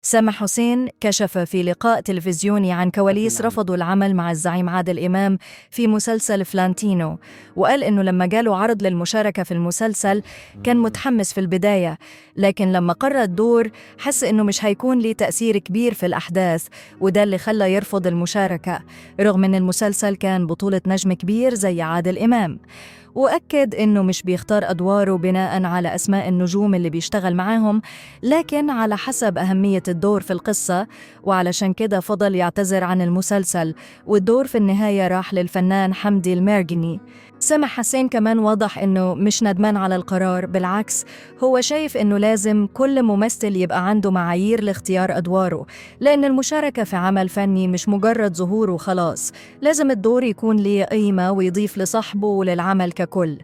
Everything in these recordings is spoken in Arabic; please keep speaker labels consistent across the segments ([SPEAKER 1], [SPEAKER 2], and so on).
[SPEAKER 1] سامح حسين كشف في لقاء تلفزيوني عن كواليس رفضوا العمل مع الزعيم عادل إمام في مسلسل فلانتينو، وقال إنه لما جاله عرض للمشاركة في المسلسل كان متحمس في البداية، لكن لما قرر الدور حس إنه مش هيكون ليه تأثير كبير في الأحداث، وده اللي خلى يرفض المشاركة رغم إن المسلسل كان بطولة نجم كبير زي عادل إمام. وأكد إنه مش بيختار أدواره بناءً على أسماء النجوم اللي بيشتغل معاهم، لكن على حسب أهمية الدور في القصة، وعلشان كده فضل يعتذر عن المسلسل، والدور في النهاية راح للفنان حمدي المرغني. سامح حسين كمان وضح إنه مش ندمان على القرار، بالعكس هو شايف إنه لازم كل ممثل يبقى عنده معايير لاختيار أدواره، لأن المشاركة في عمل فني مش مجرد ظهور وخلاص، لازم الدور يكون ليه قيمة ويضيف لصاحبه وللعمل ككل.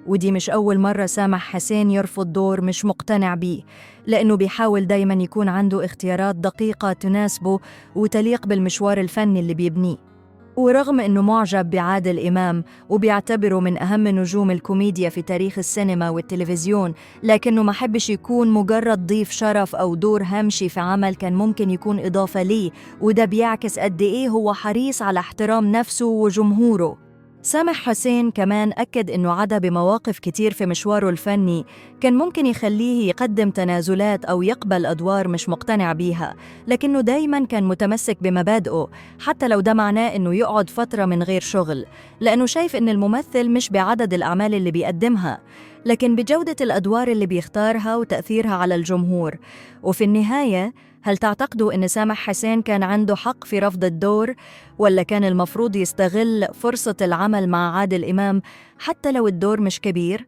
[SPEAKER 1] ودي مش أول مرة سامح حسين يرفض دور مش مقتنع بيه، لأنه بيحاول دايماً يكون عنده اختيارات دقيقة تناسبه وتليق بالمشوار الفني اللي بيبنيه. ورغم أنه معجب بعادل إمام وبيعتبره من أهم نجوم الكوميديا في تاريخ السينما والتلفزيون، لكنه ما حبش يكون مجرد ضيف شرف أو دور هامشي في عمل كان ممكن يكون إضافة ليه، وده بيعكس قد إيه هو حريص على احترام نفسه وجمهوره. سامح حسين كمان أكد إنه عدا بمواقف كتير في مشواره الفني كان ممكن يخليه يقدم تنازلات أو يقبل أدوار مش مقتنع بيها، لكنه دايماً كان متمسك بمبادئه حتى لو ده معناه إنه يقعد فترة من غير شغل، لأنه شايف إن الممثل مش بعدد الأعمال اللي بيقدمها، لكن بجودة الأدوار اللي بيختارها وتأثيرها على الجمهور. وفي النهاية، هل تعتقدوا إن سامح حسين كان عنده حق في رفض الدور، ولا كان المفروض يستغل فرصة العمل مع عادل إمام حتى لو الدور مش كبير؟